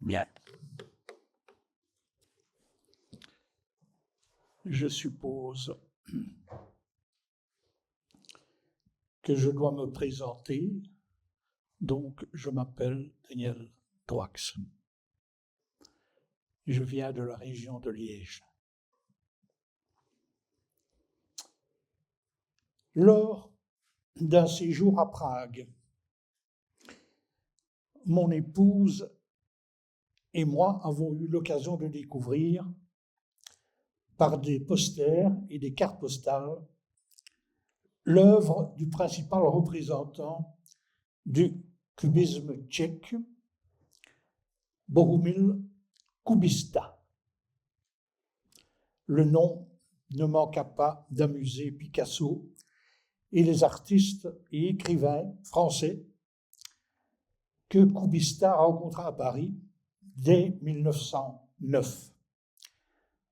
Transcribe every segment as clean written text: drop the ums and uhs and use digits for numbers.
Bien. Je suppose que je dois me présenter. Donc, je m'appelle Daniel Droix. Je viens de la région de Liège. Lors d'un séjour à Prague, mon épouse et moi avons eu l'occasion de découvrir, par des posters et des cartes postales, l'œuvre du principal représentant du cubisme tchèque, Bohumil Kubista. Le nom ne manqua pas d'amuser Picasso et les artistes et écrivains français que Kubista rencontra à Paris dès 1909,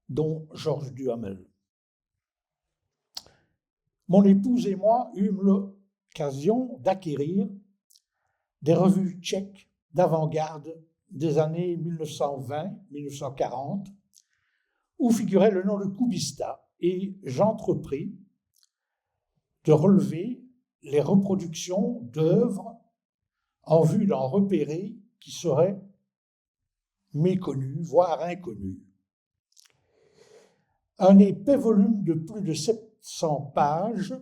dont Georges Duhamel. Mon épouse et moi eûmes l'occasion d'acquérir des revues tchèques d'avant-garde des années 1920-1940, où figurait le nom de Kubista, et j'entrepris de relever les reproductions d'œuvres en vue d'en repérer qui seraient méconnues, voire inconnues. Un épais volume de plus de 700 pages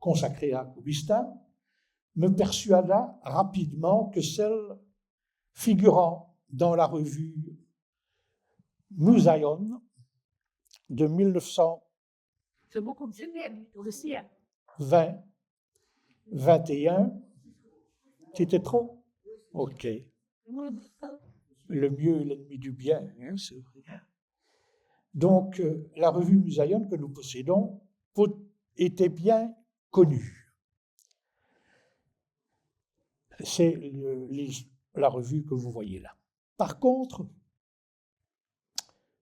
consacré à Kubista me persuada rapidement que celle figurant dans la revue Musaïon de 1920-21, c'était trop? Ok. Le mieux est l'ennemi du bien, hein, c'est vrai. Donc, la revue Musaïon que nous possédons était bien connue. C'est la revue que vous voyez là. Par contre,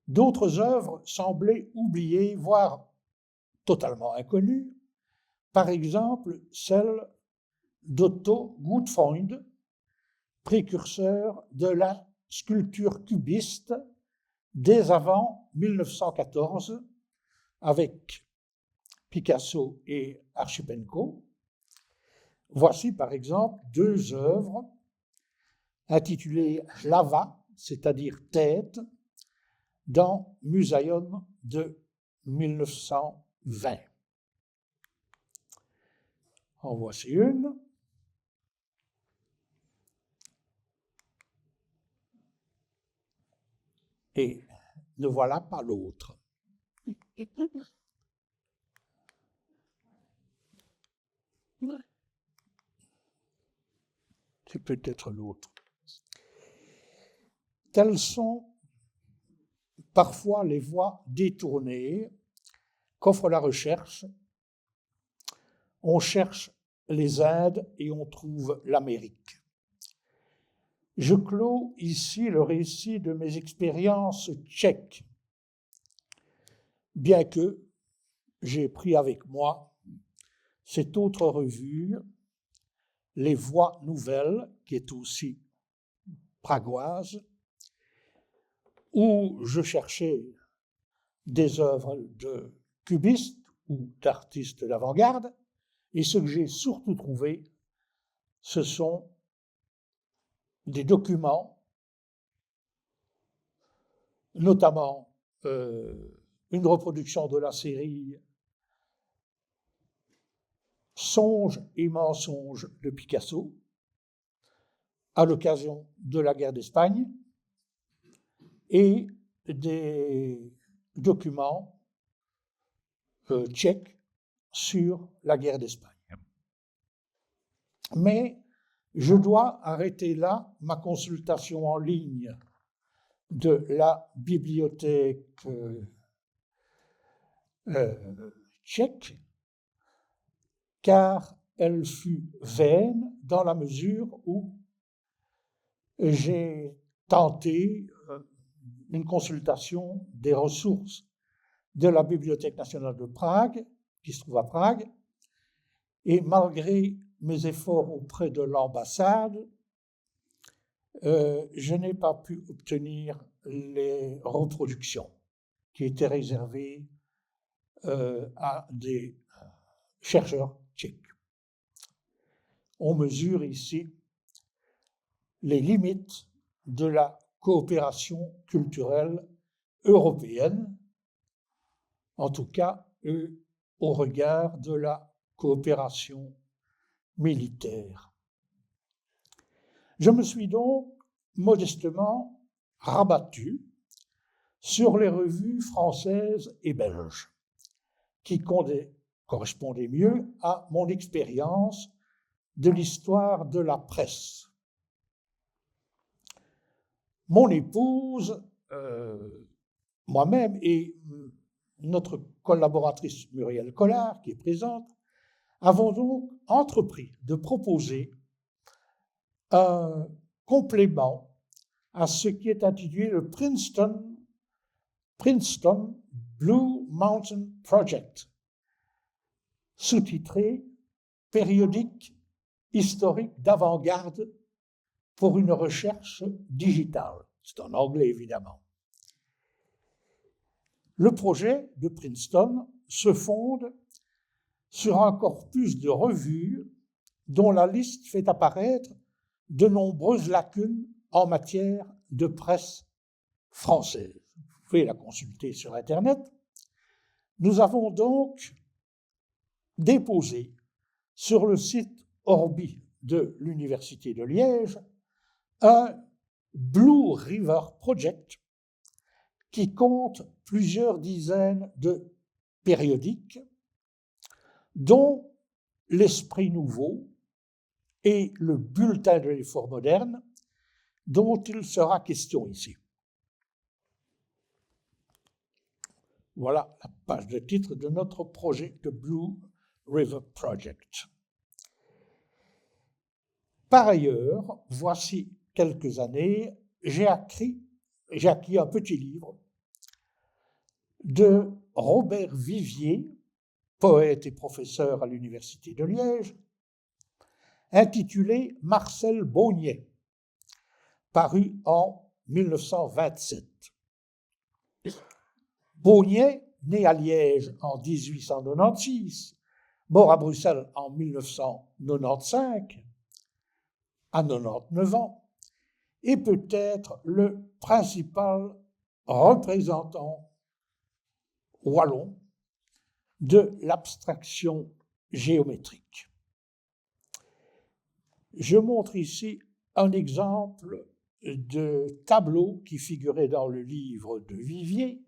d'autres œuvres semblaient oubliées, voire totalement inconnues. Par exemple, celle d'Otto Gutfreund, précurseur de la sculpture cubiste dès avant 1914, avec Picasso et Archipenko. Voici par exemple deux œuvres intitulées Hlava, c'est-à-dire tête, dans Musaïon de 1920. En voici une. Et ne voilà pas l'autre. C'est peut-être l'autre. Telles sont parfois les voies détournées qu'offre la recherche. On cherche les Indes et on trouve l'Amérique. Je clôt ici le récit de mes expériences tchèques, bien que j'ai pris avec moi cette autre revue, Les Voix Nouvelles, qui est aussi pragoise, où je cherchais des œuvres de cubistes ou d'artistes d'avant-garde, et ce que j'ai surtout trouvé, ce sont des documents, notamment une reproduction de la série Songes et mensonges de Picasso, à l'occasion de la guerre d'Espagne, et des documents tchèques sur la guerre d'Espagne. Mais je dois arrêter là ma consultation en ligne de la bibliothèque tchèque, car elle fut vaine dans la mesure où j'ai tenté une consultation des ressources de la Bibliothèque nationale de Prague, qui se trouve à Prague, et malgré mes efforts auprès de l'ambassade, je n'ai pas pu obtenir les reproductions qui étaient réservées à des chercheurs tchèques. On mesure ici les limites de la coopération culturelle européenne, en tout cas au regard de la coopération militaire. Je me suis donc modestement rabattu sur les revues françaises et belges, qui correspondaient mieux à mon expérience de l'histoire de la presse. Mon épouse, moi-même et notre collaboratrice Muriel Collard, qui est présente, avons donc entrepris de proposer un complément à ce qui est intitulé le Princeton Blue Mountain Project, sous-titré « Périodique historique d'avant-garde pour une recherche digitale ». C'est en anglais, évidemment. Le projet de Princeton se fonde sur un corpus de revues dont la liste fait apparaître de nombreuses lacunes en matière de presse française. Vous pouvez la consulter sur Internet. Nous avons donc déposé sur le site Orbi de l'Université de Liège un Blue River Project qui compte plusieurs dizaines de périodiques, dont l'Esprit Nouveau et le Bulletin de l'effort moderne, dont il sera question ici. Voilà la page de titre de notre projet de Blue River Project. Par ailleurs, voici quelques années, j'ai acquis un petit livre de Robert Vivier, poète et professeur à l'Université de Liège, intitulé Marcel Baugniet, paru en 1927. Baugniet, né à Liège en 1896, mort à Bruxelles en 1995, à 99 ans, est peut-être le principal représentant wallon de l'abstraction géométrique. Je montre ici un exemple de tableau qui figurait dans le livre de Vivier,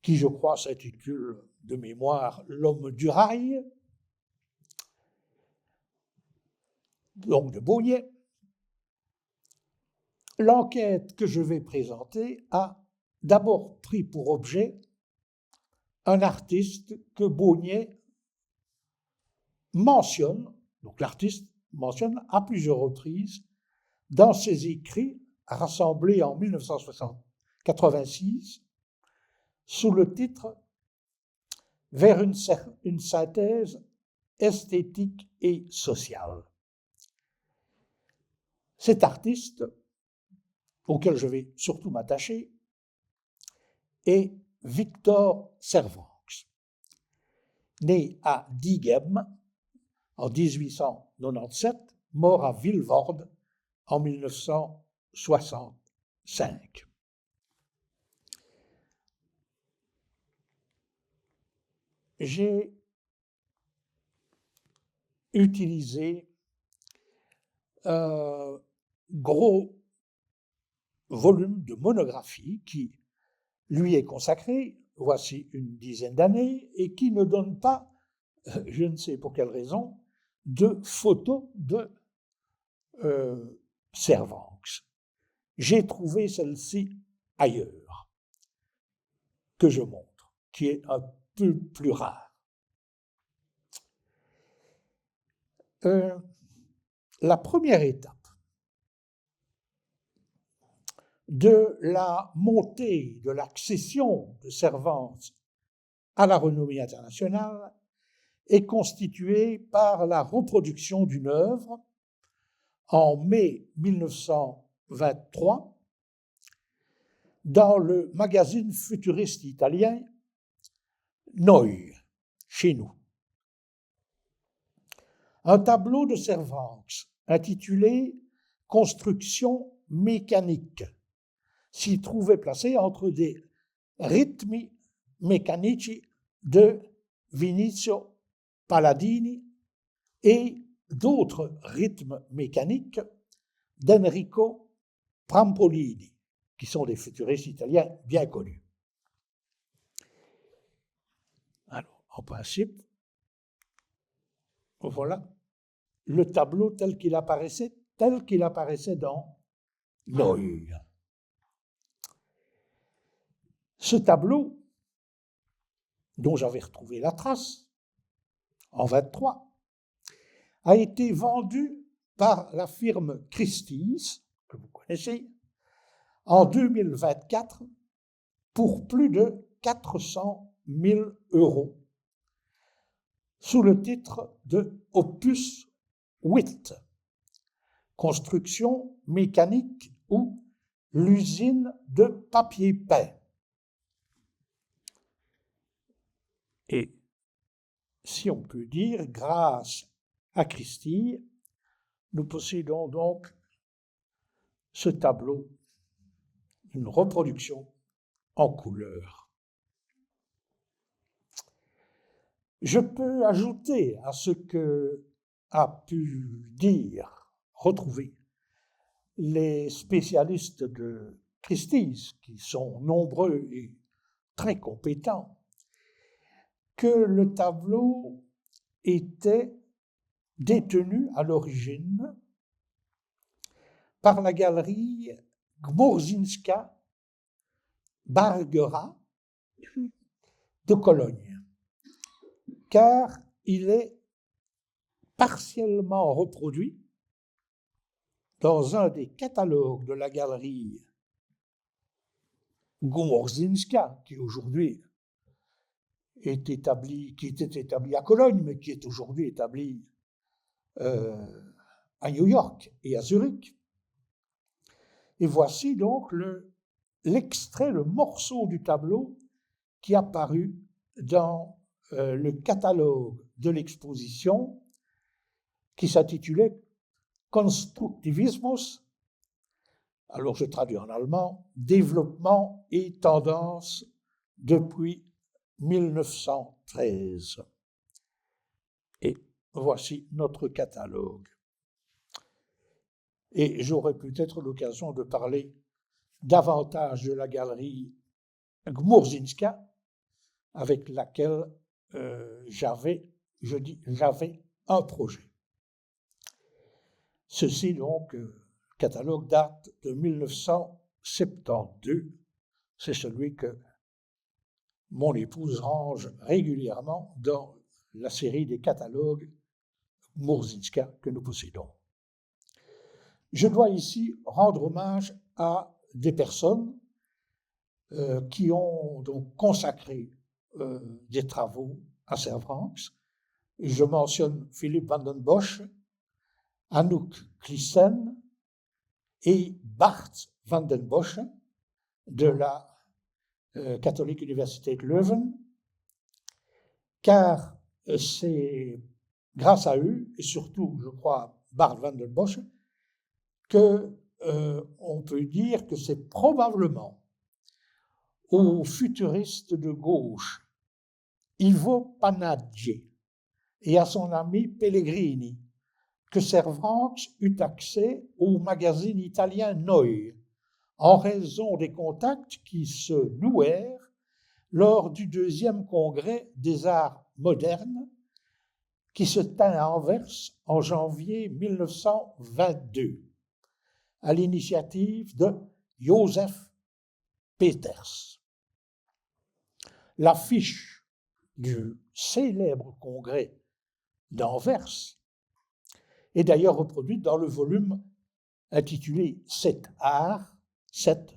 qui, je crois, s'intitule de mémoire « L'homme du rail », donc de Baugniet. L'enquête que je vais présenter a d'abord pris pour objet un artiste que Baugniet mentionne, donc l'artiste mentionne à plusieurs reprises dans ses écrits rassemblés en 1986 sous le titre « Vers une synthèse esthétique et sociale ». Cet artiste, auquel je vais surtout m'attacher, est Victor Servanx, né à Diegem en 1897, mort à Vilvoorde en 1965. J'ai utilisé un gros volume de monographie qui lui est consacré, voici une dizaine d'années, et qui ne donne pas, je ne sais pour quelle raison, de photos de Servanx. J'ai trouvé celle-ci ailleurs, que je montre, qui est un peu plus rare. La première étape de la montée, de l'accession de Servanx à la renommée internationale est constitué par la reproduction d'une œuvre en mai 1923 dans le magazine futuriste italien Noi, chez nous. Un tableau de Servan-Schreiber intitulé « Construction mécanique » s'y trouvait placé entre des ritmi meccanici de Vinicio Palladini et d'autres rythmes mécaniques d'Enrico Prampolini, qui sont des futuristes italiens bien connus. Alors, en principe, voilà le tableau tel qu'il apparaissait dans Noi. Ce tableau, dont j'avais retrouvé la trace en 1923, a été vendu par la firme Christie's, que vous connaissez, en 2024 pour plus de 400 000 €, sous le titre de Opus 8, construction mécanique ou l'usine de papier peint. Et si on peut dire, grâce à Christie, nous possédons donc ce tableau, une reproduction en couleur. Je peux ajouter à ce que a pu dire, retrouver les spécialistes de Christie's, qui sont nombreux et très compétents, que le tableau était détenu à l'origine par la galerie Gmurzyńska Bargera de Cologne, car il est partiellement reproduit dans un des catalogues de la galerie Gmurzyńska, qui aujourd'hui était établi à Cologne, mais qui est aujourd'hui établi à New York et à Zurich. Et voici donc l'extrait, le morceau du tableau qui est apparu dans le catalogue de l'exposition qui s'intitulait Konstruktivismus, alors je traduis en allemand, développement et tendance depuis 1913. Et voici notre catalogue. Et j'aurai peut-être l'occasion de parler davantage de la galerie Gmurzyńska, avec laquelle j'avais un projet. Ceci donc, catalogue date de 1972. C'est celui que mon épouse range régulièrement dans la série des catalogues Gmurzyńska que nous possédons. Je dois ici rendre hommage à des personnes qui ont donc consacré des travaux à Servan-Schreiber. Je mentionne Philippe van den Bosch, Anouk Klissen et Bart van den Bosch de la Catholic University de Leuven, car c'est grâce à eux, et surtout, je crois, Bart van den Bosch, que on peut dire que c'est probablement au futuriste de gauche Ivo Panaggi et à son ami Pellegrini que Servan-Schreiber eut accès au magazine italien Noi, en raison des contacts qui se nouèrent lors du 2e congrès des arts modernes qui se tint à Anvers en janvier 1922, à l'initiative de Joseph Peters. L'affiche du célèbre congrès d'Anvers est d'ailleurs reproduite dans le volume intitulé 7 Arts, 7,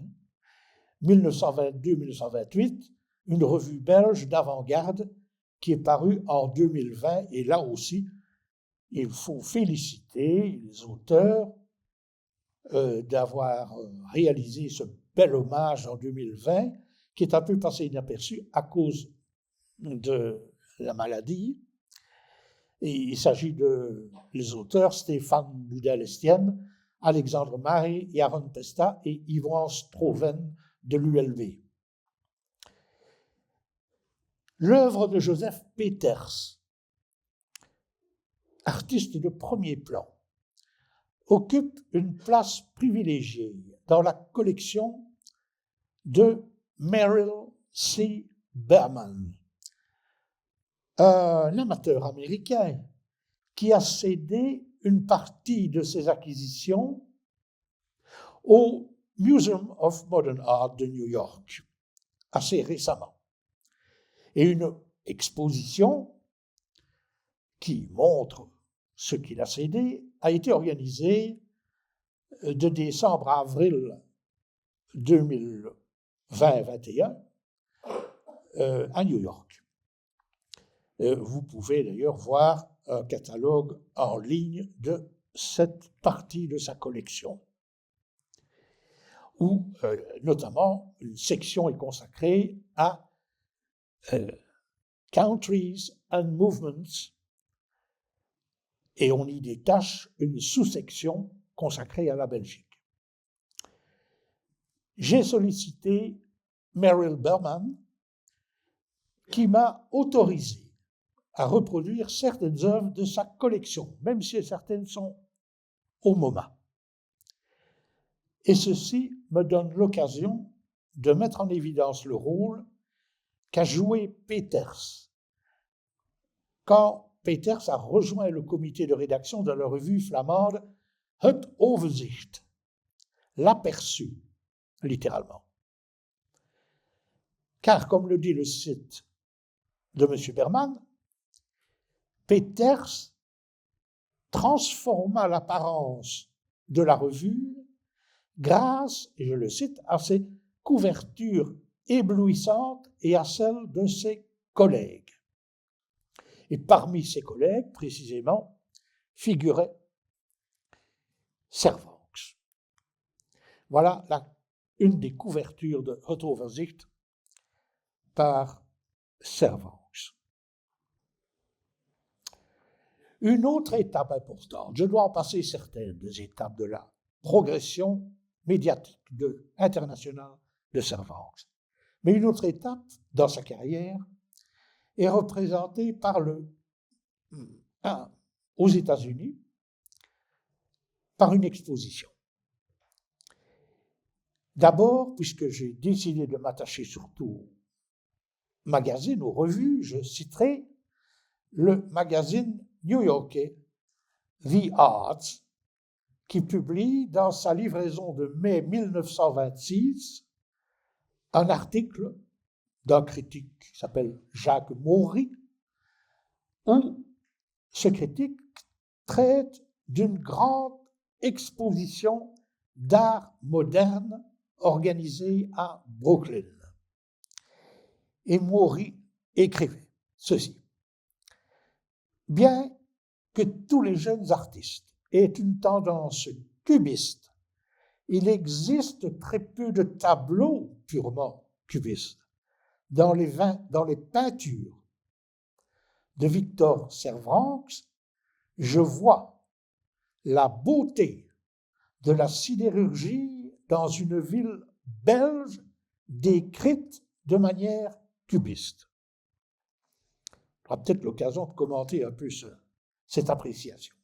1922-1928, une revue belge d'avant-garde qui est paru en 2020. Et là aussi, il faut féliciter les auteurs d'avoir réalisé ce bel hommage en 2020, qui est un peu passé inaperçu à cause de la maladie. Et il s'agit de les auteurs Stéphane Boudel-Estienne, Alexandre Marie, Yaron Pesta et Yvan Stroven de l'ULV. L'œuvre de Joseph Peters, artiste de premier plan, occupe une place privilégiée dans la collection de Merrill C. Berman, un amateur américain qui a cédé une partie de ses acquisitions au Museum of Modern Art de New York, assez récemment. Et une exposition qui montre ce qu'il a cédé a été organisée de décembre à avril 2020-21 à New York. Vous pouvez d'ailleurs voir un catalogue en ligne de cette partie de sa collection, où notamment une section est consacrée à Countries and Movements, et on y détache une sous-section consacrée à la Belgique. J'ai sollicité Merrill Berman, qui m'a autorisé à reproduire certaines œuvres de sa collection, même si certaines sont au MoMA. Et ceci me donne l'occasion de mettre en évidence le rôle qu'a joué Peters quand Peters a rejoint le comité de rédaction de la revue flamande Het Overzicht, l'aperçu, littéralement. Car, comme le dit le site de M. Berman, Peters transforma l'apparence de la revue grâce, et je le cite, à ses couvertures éblouissantes et à celles de ses collègues. Et parmi ses collègues, précisément, figurait Servan-Schouw. Voilà une des couvertures de Het Overzicht par Servan-Schouw. Une autre étape importante, je dois en passer certaines des étapes de la progression médiatique internationale de Servan-Schouw. Mais une autre étape dans sa carrière est représentée par aux États-Unis par une exposition. D'abord, puisque j'ai décidé de m'attacher surtout aux magazines, aux revues, je citerai le magazine new-yorkais The Arts, qui publie dans sa livraison de mai 1926 un article d'un critique qui s'appelle Jacques Maury, où ce critique traite d'une grande exposition d'art moderne organisée à Brooklyn. Et Maury écrivait ceci. Bien que tous les jeunes artistes aient une tendance cubiste, il existe très peu de tableaux purement cubistes. Dans les peintures de Victor Servan-Schouw, je vois la beauté de la sidérurgie dans une ville belge décrite de manière cubiste. On aura peut-être l'occasion de commenter un peu cette appréciation.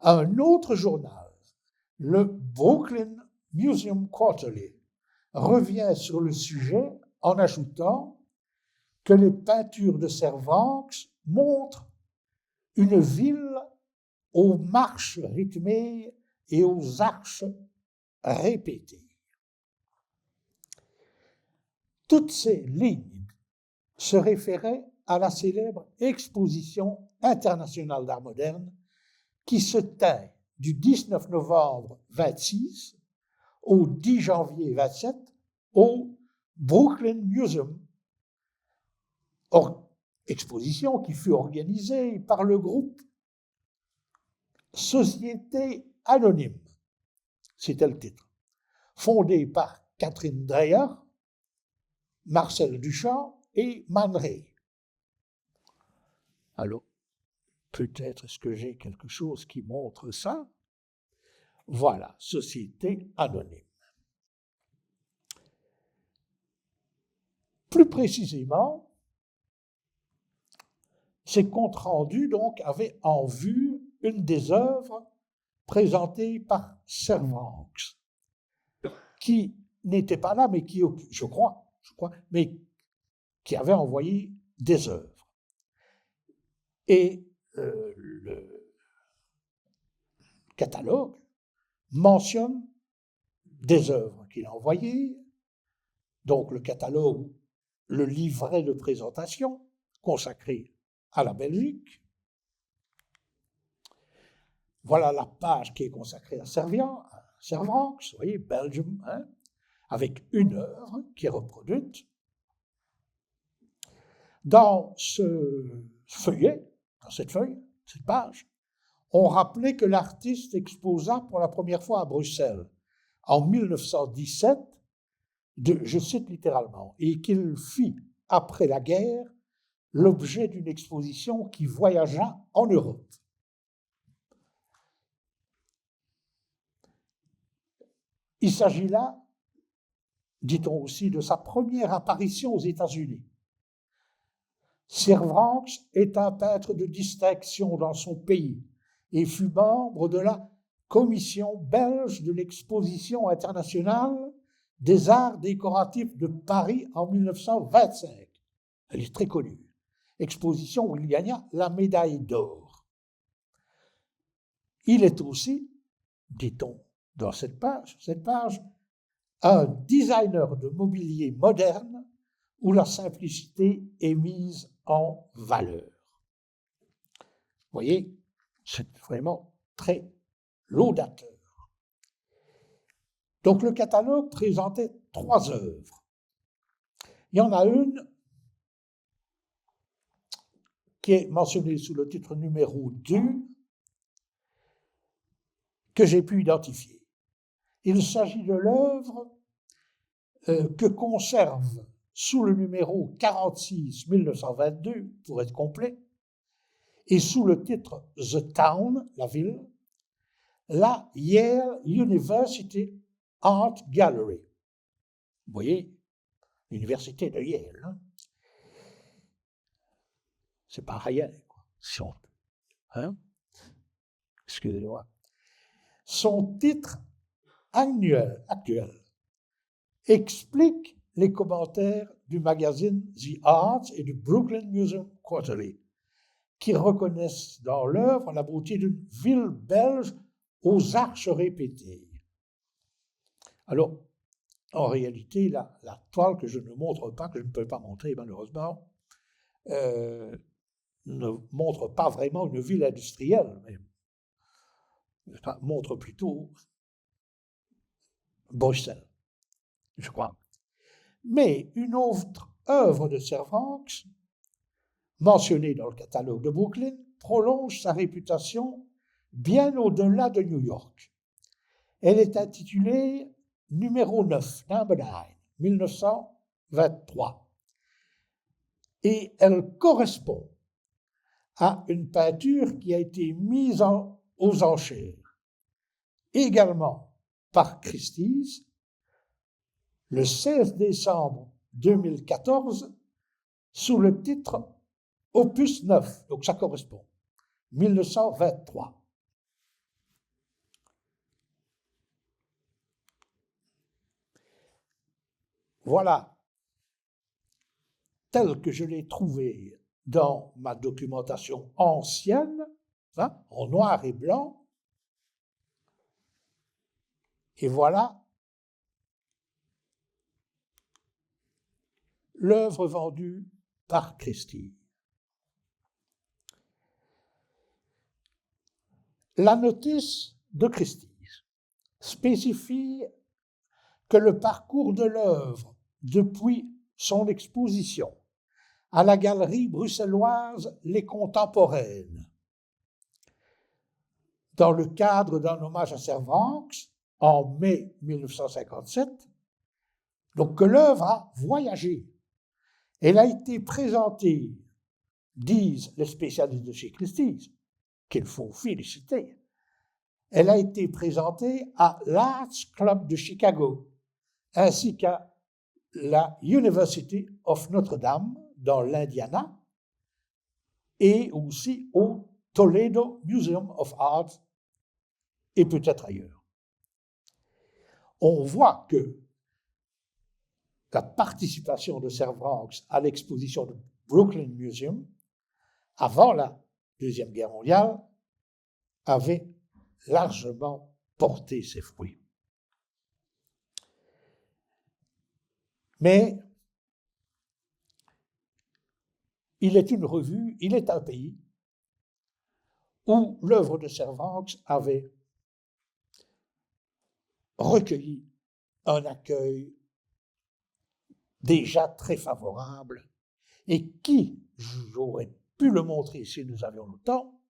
Un autre journal, le Brooklyn Museum Quarterly, revient sur le sujet en ajoutant que les peintures de Servan-Schouw montrent une ville aux marches rythmées et aux arches répétées. Toutes ces lignes se référaient à la célèbre exposition internationale d'art moderne qui se tint du 19 novembre 26 au 10 janvier 27 au Brooklyn Museum, exposition qui fut organisée par le groupe Société Anonyme, c'était le titre, fondé par Catherine Dreyer, Marcel Duchamp et Man Ray. Alors, peut-être est-ce que j'ai quelque chose qui montre ça? Voilà, Société Anonyme. Plus précisément, ces comptes rendus donc avaient en vue une des œuvres présentées par Servan-Hawks, qui n'était pas là, mais qui, je crois, mais qui avait envoyé des œuvres. Et le catalogue mentionne des œuvres qu'il a envoyées, donc le catalogue, le livret de présentation consacré à la Belgique. Voilà la page qui est consacrée à Servan-Hawks, vous voyez, Belgium, avec une œuvre qui est reproduite. Dans ce feuillet, dans cette feuille, cette page, on rappelait que l'artiste exposa pour la première fois à Bruxelles en 1917, je cite littéralement, et qu'il fit, après la guerre, l'objet d'une exposition qui voyagea en Europe. Il s'agit là, dit-on aussi, de sa première apparition aux États-Unis. Servan-Hawks est un peintre de distinction dans son pays et fut membre de la Commission belge de l'exposition internationale des arts décoratifs de Paris en 1925. Elle est très connue. Exposition où il gagna la médaille d'or. Il est aussi, dit-on dans cette page, un designer de mobilier moderne où la simplicité est mise en valeur. Vous voyez, c'est vraiment très laudateur. Donc le catalogue présentait 3 œuvres. Il y en a une qui est mentionnée sous le titre numéro 2, que j'ai pu identifier. Il s'agit de l'œuvre que conserve sous le numéro 46-1922, pour être complet, et sous le titre The Town, la ville, la Yale University Art Gallery. Vous voyez, l'université de Yale. Hein? C'est pas rien, quoi. Si on... hein? Excusez-moi. Son titre actuel explique les commentaires du magazine The Arts et du Brooklyn Museum Quarterly, qui reconnaissent dans l'œuvre la beauté d'une ville belge aux arches répétées. Alors, en réalité, la toile que je ne montre pas, que je ne peux pas montrer malheureusement, ne montre pas vraiment une ville industrielle, mais montre plutôt Bruxelles, je crois. Mais une autre œuvre de Servan-Hawks, mentionnée dans le catalogue de Brooklyn, prolonge sa réputation bien au-delà de New York. Elle est intitulée numéro 9, number 9, 1923. Et elle correspond à une peinture qui a été mise aux enchères, également par Christie's, le 16 décembre 2014, sous le titre Opus 9, donc ça correspond, 1923. Voilà, tel que je l'ai trouvé dans ma documentation ancienne, en noir et blanc, et voilà l'œuvre vendue par Christie. La notice de Christie spécifie que le parcours de l'œuvre depuis son exposition à la galerie bruxelloise Les Contemporaines, dans le cadre d'un hommage à Servan-Vranckx en mai 1957, donc que l'œuvre a voyagé. Elle a été présentée, disent les spécialistes de chez Christie's, qu'il faut féliciter. Elle a été présentée à l'Arts Club de Chicago, ainsi qu'à la University of Notre-Dame dans l'Indiana, et aussi au Toledo Museum of Art, et peut-être ailleurs. On voit que la participation de Servan-Vranckx à l'exposition du Brooklyn Museum, avant la Deuxième Guerre mondiale, avait largement porté ses fruits. Mais il est une revue, il est un pays où l'œuvre de Servan-Vranckx avait recueilli un accueil déjà très favorable et qui, j'aurais pu le montrer si nous avions le temps,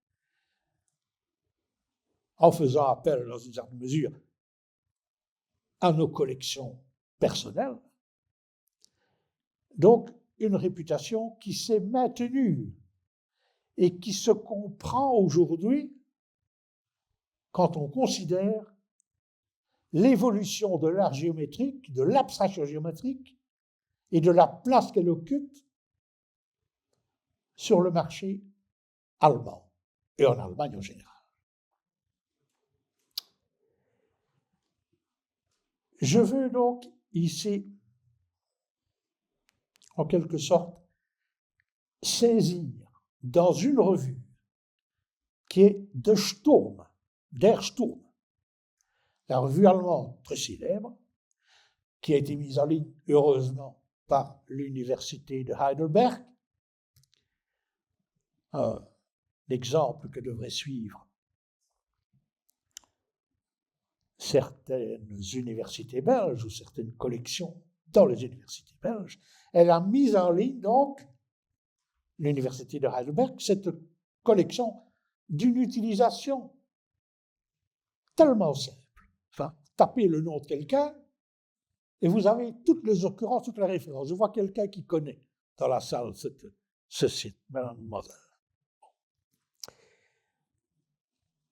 en faisant appel dans une certaine mesure à nos collections personnelles. Donc, une réputation qui s'est maintenue et qui se comprend aujourd'hui quand on considère l'évolution de l'art géométrique, de l'abstraction géométrique et de la place qu'elle occupe sur le marché allemand et en Allemagne en général. Je veux donc ici, en quelque sorte, saisir dans une revue qui est Der Sturm, la revue allemande très célèbre, qui a été mise en ligne, heureusement, par l'université de Heidelberg. Un exemple que devraient suivre certaines universités belges ou certaines collections dans les universités belges. Elle a mis en ligne, donc, l'université de Heidelberg, cette collection d'une utilisation tellement simple. Enfin, tapez le nom de quelqu'un et vous avez toutes les occurrences, toutes les références. Je vois quelqu'un qui connaît dans la salle ce site, mademoiselle.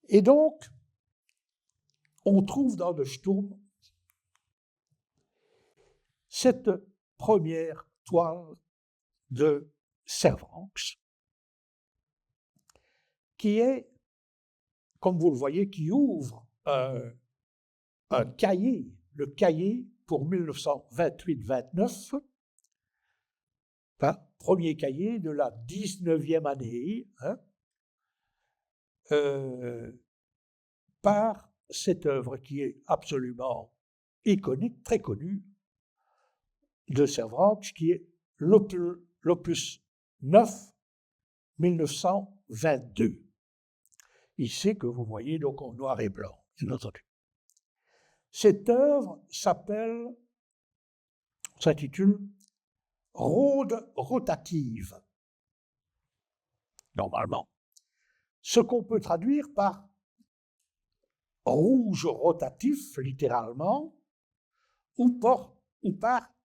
Et donc, on trouve dans le Sturm cette première toile de Servan-Vranckx, qui est, comme vous le voyez, qui ouvre un cahier, le cahier pour 1928-29, premier cahier de la 19e année, par cette œuvre qui est absolument iconique, très connue, de Servan-Vranckx, qui est l'opus 9, 1922. Ici, que vous voyez donc en noir et blanc, bien entendu. Cette œuvre s'intitule Rôde rotative, normalement. Ce qu'on peut traduire par rouge rotatif, littéralement, ou par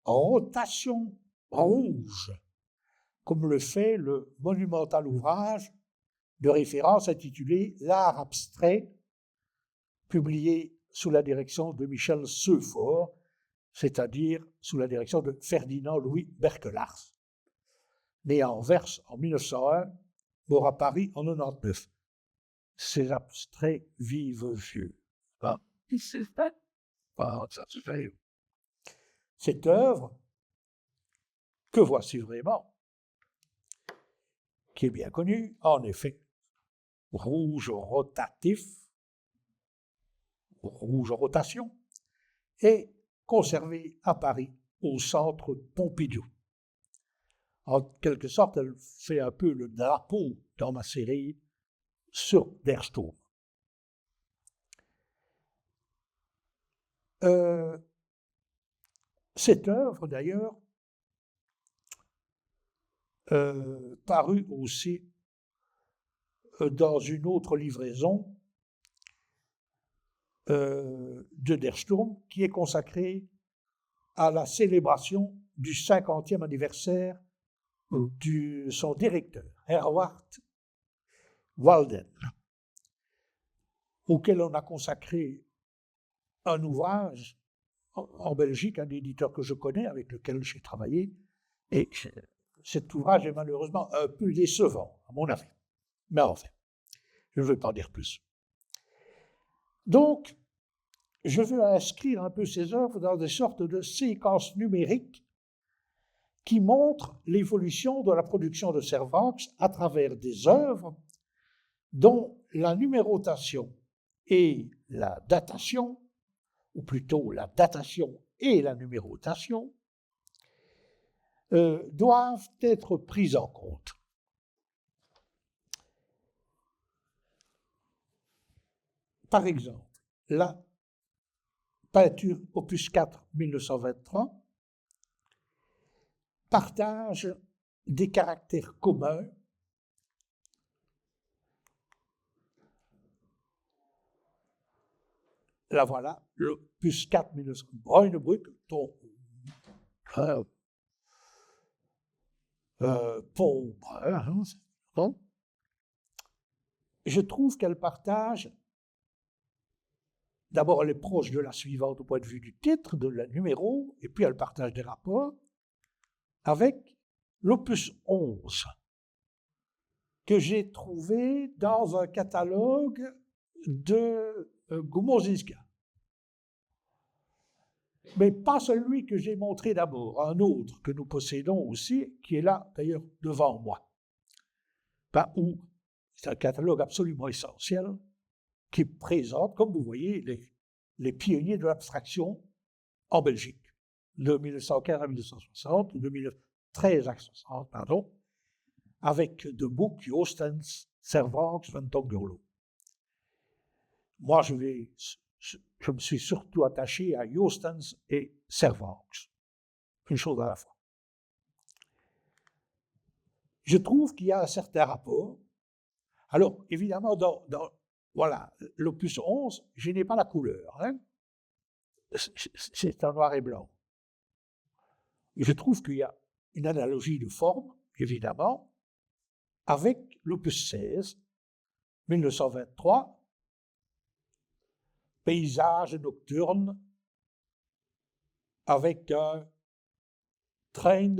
rotation rouge, comme le fait le monumental ouvrage de référence intitulé L'art abstrait, publié sous la direction de Michel Seufort, c'est-à-dire sous la direction de Ferdinand-Louis Berkelars, né à Anvers en 1901, mort à Paris en 1999. Ces abstraits vivent vieux. Ça se fait. Cette œuvre, que voici vraiment, qui est bien connue, en effet, rouge rotatif, rouge rotation, est conservée à Paris, au centre Pompidou. En quelque sorte, elle fait un peu le drapeau dans ma série sur Der Sturm. Cette œuvre, d'ailleurs, paru aussi dans une autre livraison de Der Sturm, qui est consacrée à la célébration du 50e anniversaire de son directeur, Herwart Walden, auquel on a consacré un ouvrage en Belgique, un éditeur que je connais, avec lequel j'ai travaillé, et cet ouvrage est malheureusement un peu décevant, à mon avis. Mais enfin, je ne veux pas en dire plus. Donc, je veux inscrire un peu ces œuvres dans des sortes de séquences numériques qui montrent l'évolution de la production de Servox à travers des œuvres dont la numérotation et la datation, ou plutôt la datation et la numérotation, doivent être prises en compte. Par exemple, la peinture opus 4 1923 partage des caractères communs la voilà, l'opus 4 1923 Breunebrück, ton Paul Brun, hein, je trouve qu'elle partage. D'abord, elle est proche de la suivante au point de vue du titre, de la numéro, et puis elle partage des rapports avec l'opus 11, que j'ai trouvé dans un catalogue de Gomorzinska. Mais pas celui que j'ai montré d'abord, un autre que nous possédons aussi, qui est là, d'ailleurs, devant moi. Où c'est un catalogue absolument essentiel, qui présente, comme vous voyez, les pionniers de l'abstraction en Belgique, de 1915 à 1960, de 1913 à 1960, pardon, avec De Boek, Joostens, Servox, Van Tongerlo. Moi, je me suis surtout attaché à Joostens et Servox, une chose à la fois. Je trouve qu'il y a un certain rapport. Alors, évidemment, voilà, l'opus 11, je n'ai pas la couleur. Hein? C'est en noir et blanc. Je trouve qu'il y a une analogie de forme, évidemment, avec l'opus 16, 1923, paysage nocturne, avec un train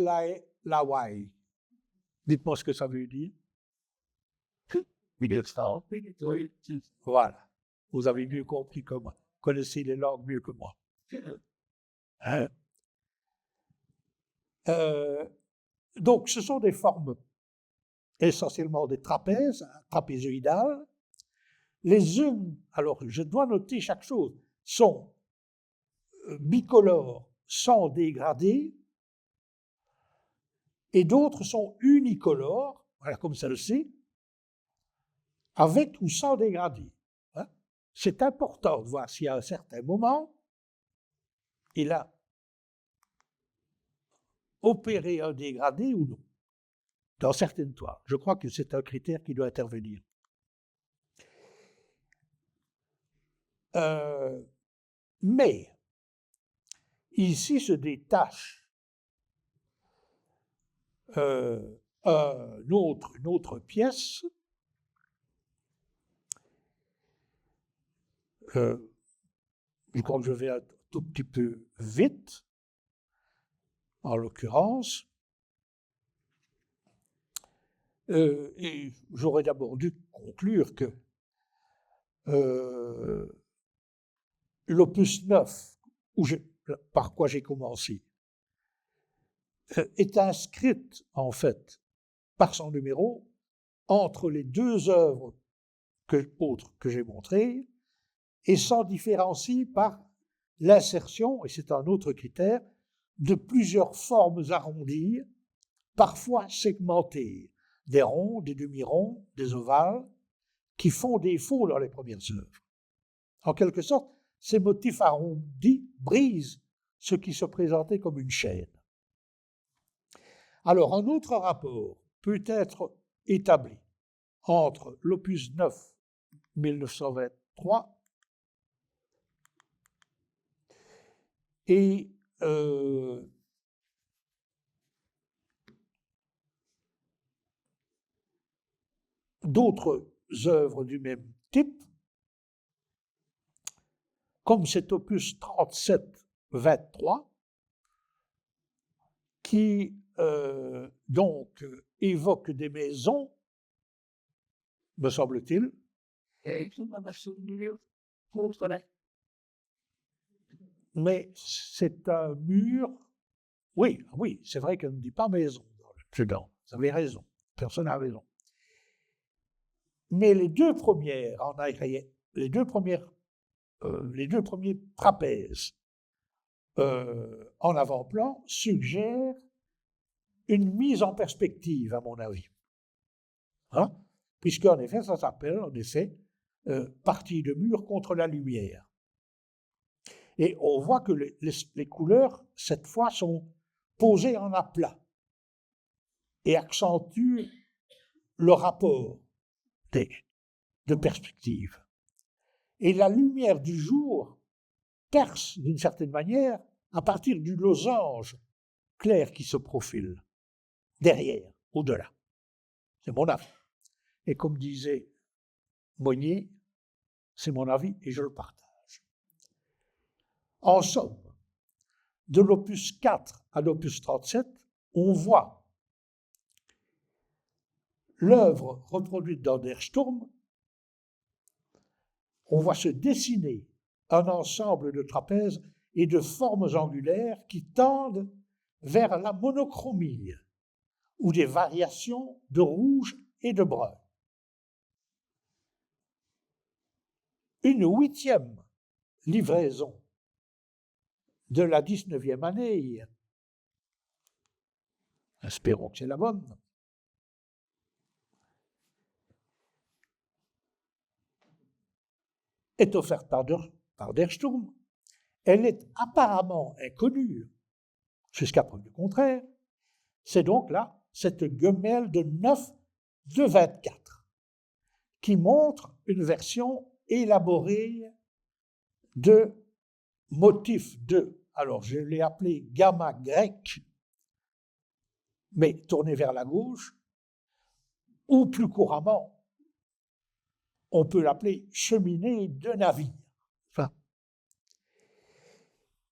lawai. Dites-moi ce que ça veut dire. Voilà. Vous avez mieux compris que moi. Vous connaissez les langues mieux que moi. Hein? Donc, ce sont des formes essentiellement des trapèzes, trapézoïdales. Les unes, alors je dois noter chaque chose, sont bicolores sans dégradé, et d'autres sont unicolores, voilà, comme celle-ci, avec ou sans dégradé. Hein? C'est important de voir si à un certain moment, il a opéré un dégradé ou non, dans certaines toiles. Je crois que c'est un critère qui doit intervenir. Mais, ici se détache une autre pièce, je crois que je vais un tout petit peu vite, en l'occurrence, et j'aurais d'abord dû conclure que l'opus 9, par quoi j'ai commencé, est inscrite, en fait, par son numéro, entre les deux œuvres autres que j'ai montrées, et s'en différencie par l'insertion, et c'est un autre critère, de plusieurs formes arrondies, parfois segmentées, des ronds, des demi-ronds, des ovales, qui font défaut dans les premières œuvres. En quelque sorte, ces motifs arrondis brisent ce qui se présentait comme une chaîne. Alors, un autre rapport peut être établi entre l'opus 9, 1923, et d'autres œuvres du même type, comme cet opus 37-23, qui donc évoque des maisons, me semble-t-il. Mais c'est un mur. Oui, oui, c'est vrai qu'on ne dit pas maison dedans. Vous avez raison. Personne n'a raison. Mais les deux premières en arrière, les deux premiers trapèzes en avant-plan suggèrent une mise en perspective, à mon avis. Hein? Puisqu'en effet, ça s'appelle, en effet, partie de mur contre la lumière. Et on voit que les couleurs, cette fois, sont posées en aplat et accentuent le rapport de perspective. Et la lumière du jour perce, d'une certaine manière, à partir du losange clair qui se profile, derrière, au-delà. C'est mon avis. Et comme disait Monnier, c'est mon avis et je le partage. En somme, de l'opus 4 à l'opus 37, on voit l'œuvre reproduite dans Der Sturm, on voit se dessiner un ensemble de trapèzes et de formes angulaires qui tendent vers la monochromie, ou des variations de rouge et de brun. Une 8e livraison de la 19e année, espérons que c'est la bonne, est offerte par Der Sturm. Elle est apparemment inconnue, jusqu'à preuve du contraire. C'est donc là cette gemelle de 9 de 24 qui montre une version élaborée de motifs de, alors je l'ai appelé gamma grec, mais tourné vers la gauche, ou plus couramment, on peut l'appeler cheminée de navire. Enfin,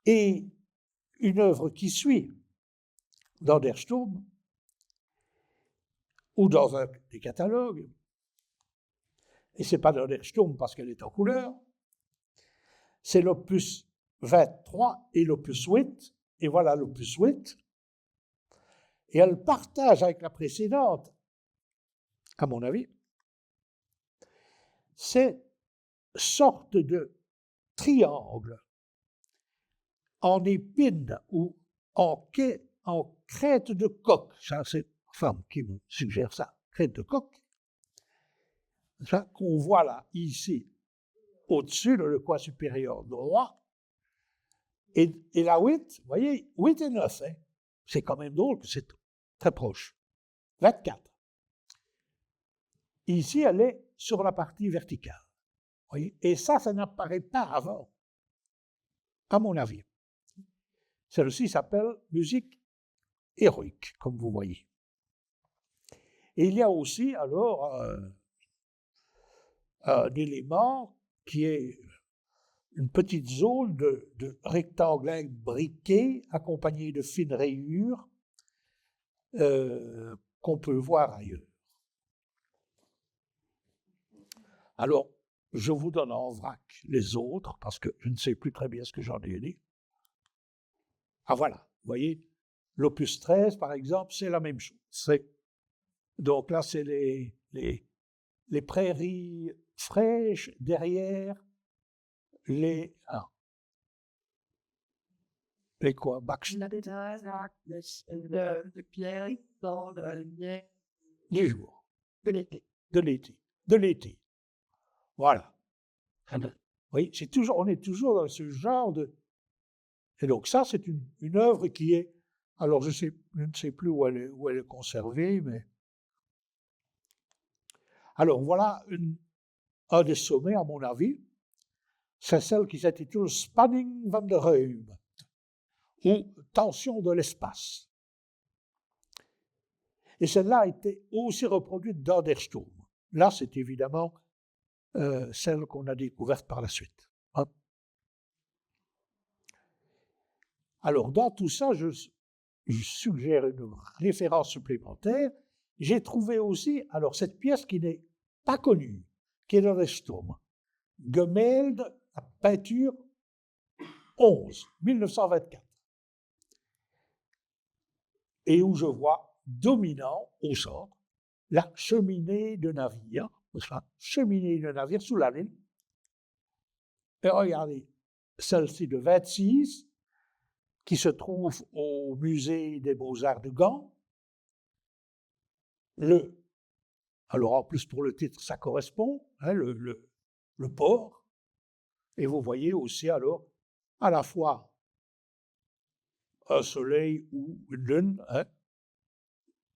et une œuvre qui suit dans Der Sturm ou dans un des catalogues, et ce n'est pas dans Der Sturm parce qu'elle est en couleur, c'est l'opus 23 et l'opus 8, et voilà l'opus 8, et elle partage avec la précédente, à mon avis, cette sorte de triangle en épine ou en crête de coq. Ça, c'est la femme qui me suggère ça, crête de coq. Ça qu'on voit là, ici, au-dessus, dans le coin supérieur droit. Et la 8, vous voyez, 8 et 9, hein, c'est quand même drôle que c'est très proche. 24. Ici, elle est sur la partie verticale. Voyez, et ça n'apparaît pas avant, à mon avis. Celle-ci s'appelle musique héroïque, comme vous voyez. Et il y a aussi alors un élément qui est une petite zone de rectangle briqué accompagné de fines rayures qu'on peut voir ailleurs. Alors, je vous donne en vrac les autres parce que je ne sais plus très bien ce que j'en ai dit. Ah voilà, vous voyez, l'opus 13 par exemple, c'est la même chose. Donc là, c'est les prairies fraîches derrière les quoi, les jours de l'été. Voilà. Oui, on est toujours dans ce genre de. Et donc ça, c'est une œuvre qui est. Alors je ne sais plus où elle est conservée, mais Alors voilà un des sommets, à mon avis, c'est celle qui s'intitule Spanning van der Ruim, ou Tension de l'espace. Et celle-là a été aussi reproduite dans Der Sturm. Là, c'est évidemment celle qu'on a découverte par la suite. Hein. Alors, dans tout ça, je suggère une référence supplémentaire. J'ai trouvé aussi, alors, cette pièce qui n'est pas connue, qui est dans Der Sturm. Gemälde, la peinture 11, 1924. Et où je vois dominant au centre la cheminée de navire, cheminée de navire sous la ligne. Et regardez, celle-ci de 26, qui se trouve au musée des Beaux-Arts de Gand. Alors en plus pour le titre, ça correspond, hein, le port. Et vous voyez aussi alors à la fois un soleil ou une lune, hein,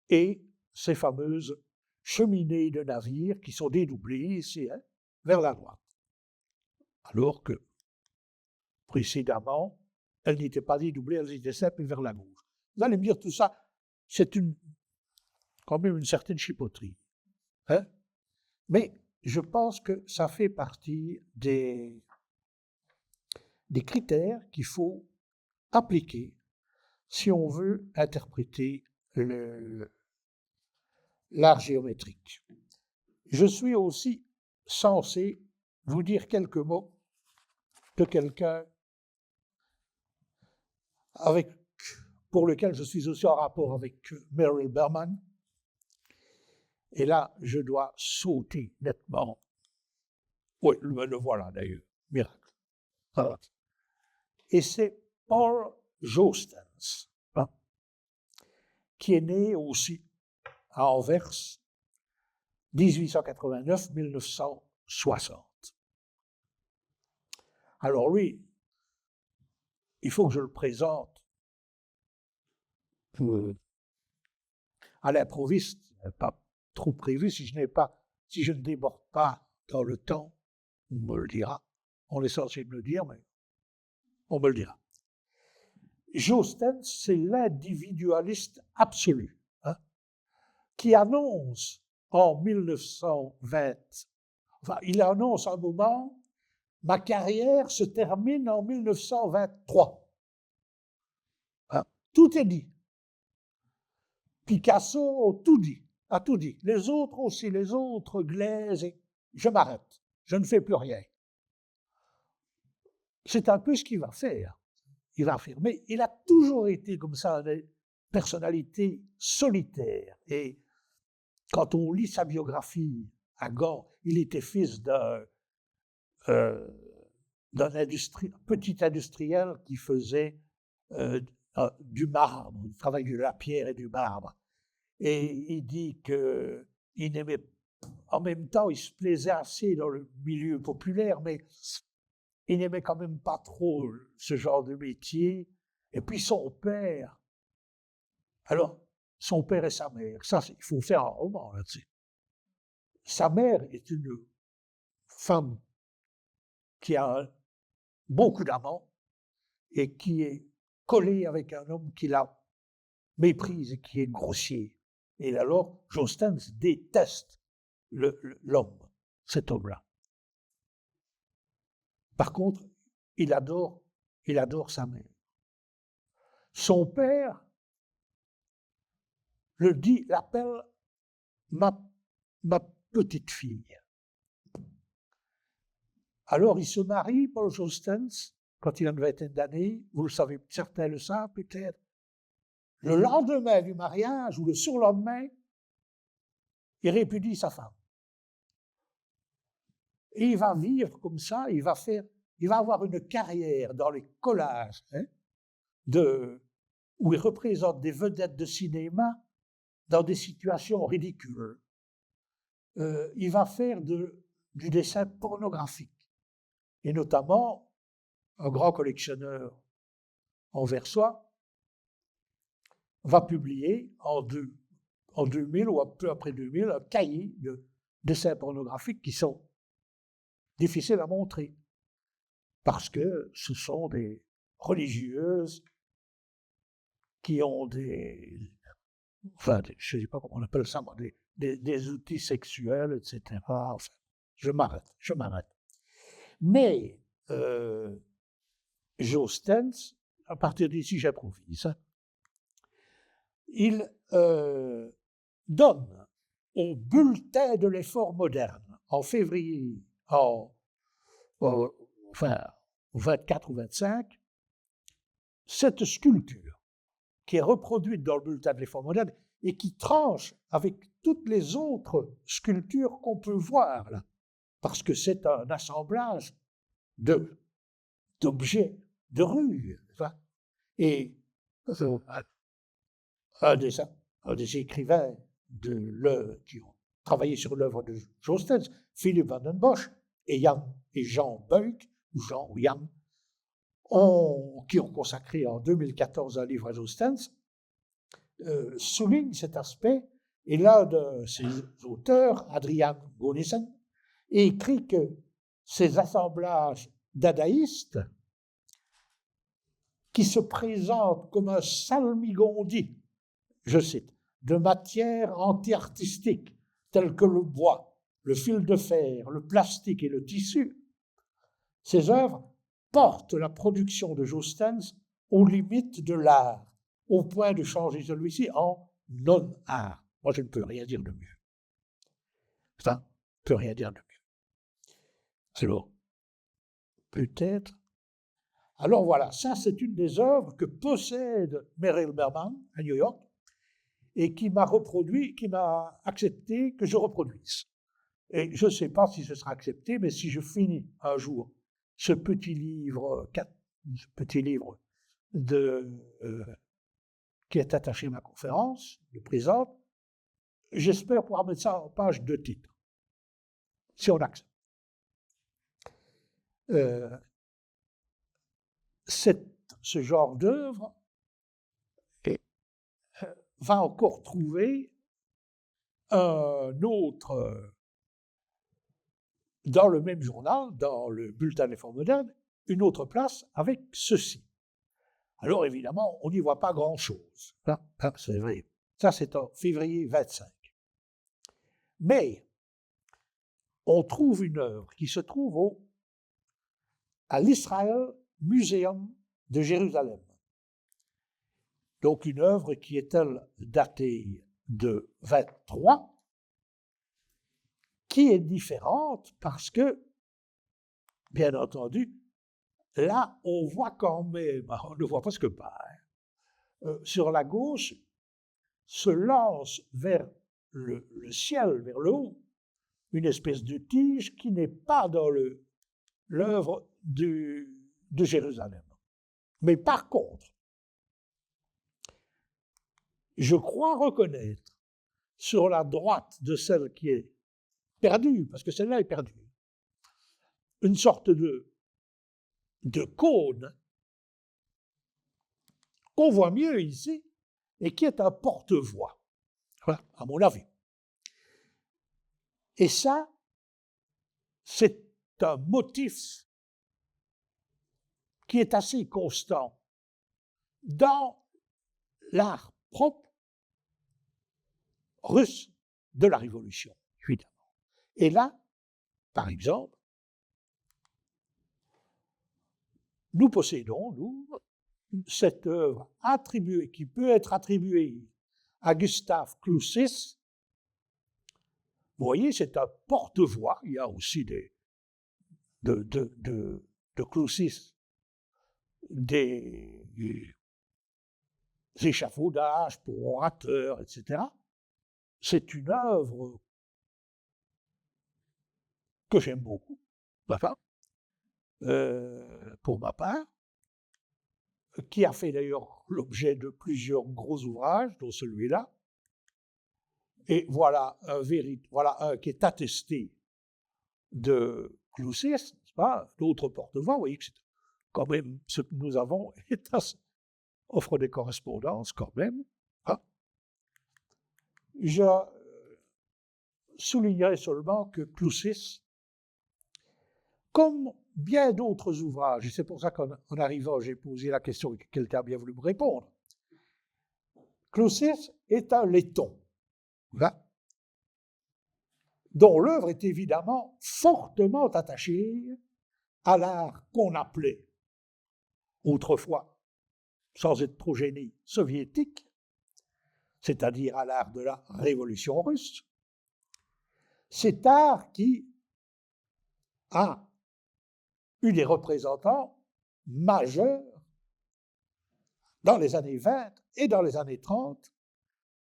et ces fameuses cheminées de navires qui sont dédoublées ici, hein, vers la droite. Alors que précédemment, elles n'étaient pas dédoublées, elles étaient simples vers la gauche. Vous allez me dire tout ça, c'est quand même une certaine chipoterie. Hein? Mais je pense que ça fait partie des critères qu'il faut appliquer si on veut interpréter l'art géométrique. Je suis aussi censé vous dire quelques mots de quelqu'un pour lequel je suis aussi en rapport avec Merrill Berman. Et là, je dois sauter nettement. Oui, le voilà d'ailleurs, miracle. Voilà. Et c'est Paul Jostens, hein, qui est né aussi à Anvers, 1889-1960. Alors lui, il faut que je le présente à l'improviste, pas trop prévu, si je ne déborde pas dans le temps, on me le dira. On est censé me le dire, mais on me le dira. Jostens, c'est l'individualiste absolu, hein, qui annonce en 1920, enfin, il annonce un moment, ma carrière se termine en 1923. Hein, tout est dit. Picasso a tout dit. Les autres aussi, les autres glaisent, et je m'arrête, je ne fais plus rien. C'est un peu ce qu'il va faire. Il va faire. Mais il a toujours été comme ça, une personnalité solitaire. Et quand on lit sa biographie à Gand, il était fils d'un petit industriel qui faisait du marbre, il travaillait de la pierre et du marbre. Et il dit qu'il n'aimait, en même temps, il se plaisait assez dans le milieu populaire, mais il n'aimait quand même pas trop ce genre de métier. Et puis son père, alors son père et sa mère, ça il faut faire un roman là-dessus. Sa mère est une femme qui a beaucoup d'amants et qui est collée avec un homme qui la méprise et qui est grossier. Et alors, Jostens déteste l'homme, cet homme-là. Par contre, il adore sa mère. Son père l'appelle ma petite fille. Alors, il se marie, Paul Jostens, quand il a une vingtaine d'années, vous le savez, certains le savent peut-être. Le lendemain du mariage, ou le surlendemain, il répudie sa femme. Et il va vivre comme ça, il va avoir une carrière dans les collages, hein, où il représente des vedettes de cinéma dans des situations ridicules. Il va faire du dessin pornographique. Et notamment, un grand collectionneur anversois va publier en 2000 ou un peu après 2000 un cahier dessins pornographiques qui sont difficiles à montrer, parce que ce sont des religieuses qui ont je ne sais pas comment on appelle ça, des outils sexuels, etc. Enfin, je m'arrête. Mais Jo Stens, à partir d'ici j'improvise, hein, il donne au bulletin de l'effort moderne, en février, au 24 ou 25, cette sculpture qui est reproduite dans le bulletin de l'effort moderne et qui tranche avec toutes les autres sculptures qu'on peut voir là, parce que c'est un assemblage d'objets de rue. Et un des écrivains qui ont travaillé sur l'œuvre de Jo Stens, Philippe van den Bosch et Jean Beuk, ou Jan, qui ont consacré en 2014 un livre à Jo Stens, souligne cet aspect, et l'un de ses auteurs, Adriaan Gonissen, écrit que ces assemblages dadaïstes qui se présentent comme un salmigondis, je cite, de matières anti-artistiques telles que le bois, le fil de fer, le plastique et le tissu, ces œuvres portent la production de Jo Stens aux limites de l'art, au point de changer celui-ci en non-art. Moi, je ne peux rien dire de mieux. Ça, je ne peux rien dire de mieux. Alors, peut-être. Alors voilà, ça c'est une des œuvres que possède Merrill Berman à New York et qui m'a accepté que je reproduise. Et je ne sais pas si ce sera accepté, mais si je finis un jour ce petit livre qui est attaché à ma conférence, je présente, j'espère pouvoir mettre ça en page de titre, si on accepte. Ce genre d'œuvre va encore trouver un autre, dans le même journal, dans le bulletin des formes modernes, une autre place avec ceci. Alors évidemment, on n'y voit pas grand-chose. C'est vrai. Ça, c'est en février 25. Mais on trouve une œuvre qui se trouve à l'Israel Museum de Jérusalem. Donc une œuvre qui est, elle, datée de 23, qui est différente parce que, bien entendu, là, on voit quand même, on ne voit presque pas, sur la gauche, se lance vers le ciel, vers le haut, une espèce de tige qui n'est pas dans l'œuvre de Jérusalem. Mais par contre, je crois reconnaître sur la droite de celle qui est perdue, parce que celle-là est perdue, une sorte de cône qu'on voit mieux ici et qui est un porte-voix, voilà, à mon avis. Et ça, c'est un motif qui est assez constant dans l'art propre russe de la Révolution, évidemment. Et là, par exemple, nous possédons, nous, cette œuvre attribuée, qui peut être attribuée à Gustav Cloussis. Vous voyez, c'est un porte-voix. Il y a aussi de Cloussis des échafaudages pour orateurs, etc. C'est une œuvre que j'aime beaucoup, pour ma part, qui a fait d'ailleurs l'objet de plusieurs gros ouvrages, dont celui-là. Et voilà un qui est attesté de Cloussis, n'est-ce pas? D'autres porte-voix, vous voyez que c'est quand même ce que nous avons offre des correspondances quand même. Hein. soulignerai seulement que Cloussis, comme bien d'autres ouvrages, et c'est pour ça qu'en arrivant, j'ai posé la question que quelqu'un a bien voulu me répondre, Cloussis est un letton, voilà, dont l'œuvre est évidemment fortement attachée à l'art qu'on appelait autrefois, sans être trop gêné, soviétique, c'est-à-dire à l'art de la révolution russe. Cet art qui a eu des représentants majeurs dans les années 20 et dans les années 30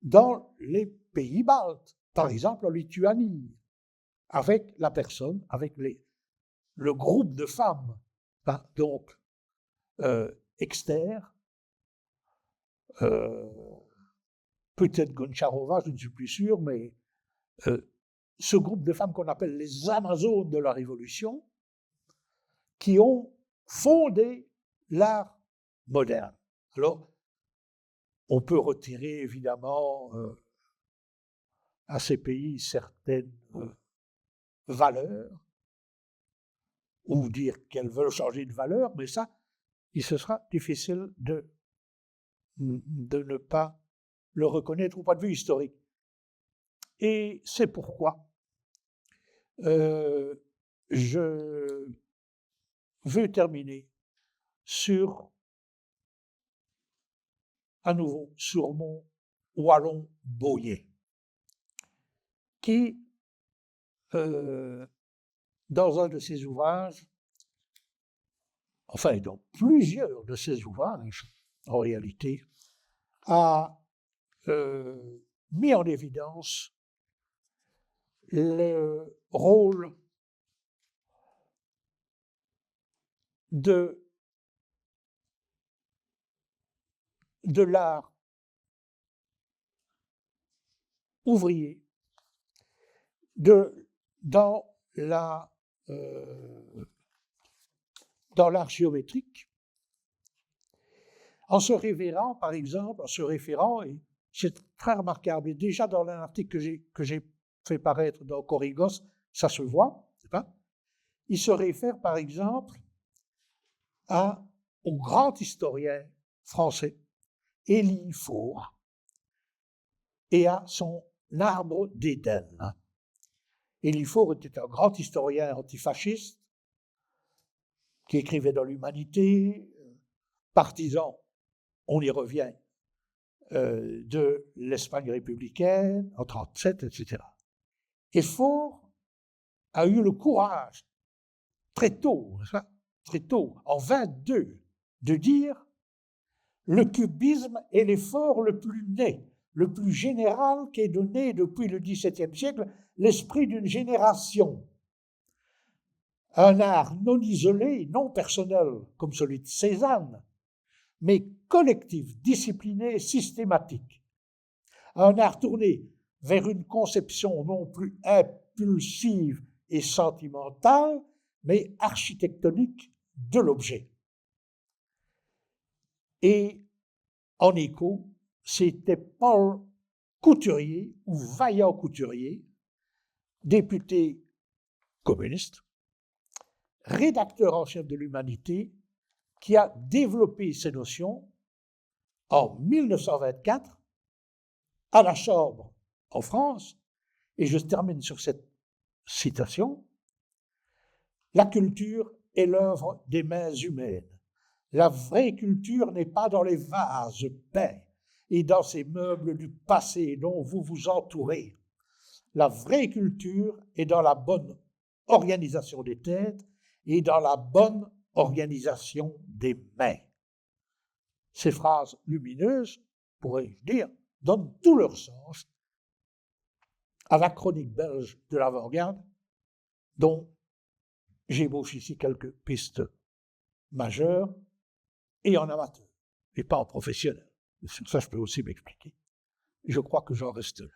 dans les pays baltes, par exemple en Lituanie, avec la personne, avec le groupe de femmes, donc Exter, peut-être Goncharova, je ne suis plus sûr, mais ce groupe de femmes qu'on appelle les Amazones de la Révolution, qui ont fondé l'art moderne. Alors, on peut retirer évidemment à ces pays certaines valeurs, ou dire qu'elles veulent changer de valeur, mais ça, il se sera difficile de ne pas le reconnaître au point de vue historique. Et c'est pourquoi je veux terminer à nouveau sur mon wallon Bohier, qui, dans un de ses ouvrages, enfin dans plusieurs de ses ouvrages, en réalité, a mis en évidence le rôle de l'art ouvrier dans l'art géométrique, en se référant, par exemple, et c'est très remarquable, et déjà dans l'article que j'ai fait paraître dans Corrigos, ça se voit, c'est pas? Il se réfère, par exemple, au grand historien français, Élie Faure, et à son arbre d'Éden. Élie Faure était un grand historien antifasciste qui écrivait dans l'Humanité, partisan, on y revient, de l'Espagne républicaine en 1937, etc. Et Faure a eu le courage, très tôt, en 1922, de dire « Le cubisme est l'effort le plus né, le plus général qu'ait donné depuis le XVIIe siècle l'esprit d'une génération. Un art non isolé, non personnel, comme celui de Cézanne, mais collectif, discipliné, systématique. Un art tourné vers une conception non plus impulsive et sentimentale, mais architectonique de l'objet. » Et en écho, c'était Paul Couturier, ou Vaillant Couturier, député communiste, rédacteur en chef de l'Humanité, qui a développé ces notions en 1924 à la Chambre en France, et je termine sur cette citation, « La culture est l'œuvre des mains humaines. La vraie culture n'est pas dans les vases peints et dans ces meubles du passé dont vous vous entourez. La vraie culture est dans la bonne organisation des têtes et dans la bonne organisation des mains. » Ces phrases lumineuses, pourrais-je dire, donnent tout leur sens à la chronique belge de l'avant-garde, dont j'ébauche ici quelques pistes majeures, et en amateur, et pas en professionnel. Sur ça, je peux aussi m'expliquer. Je crois que j'en reste là.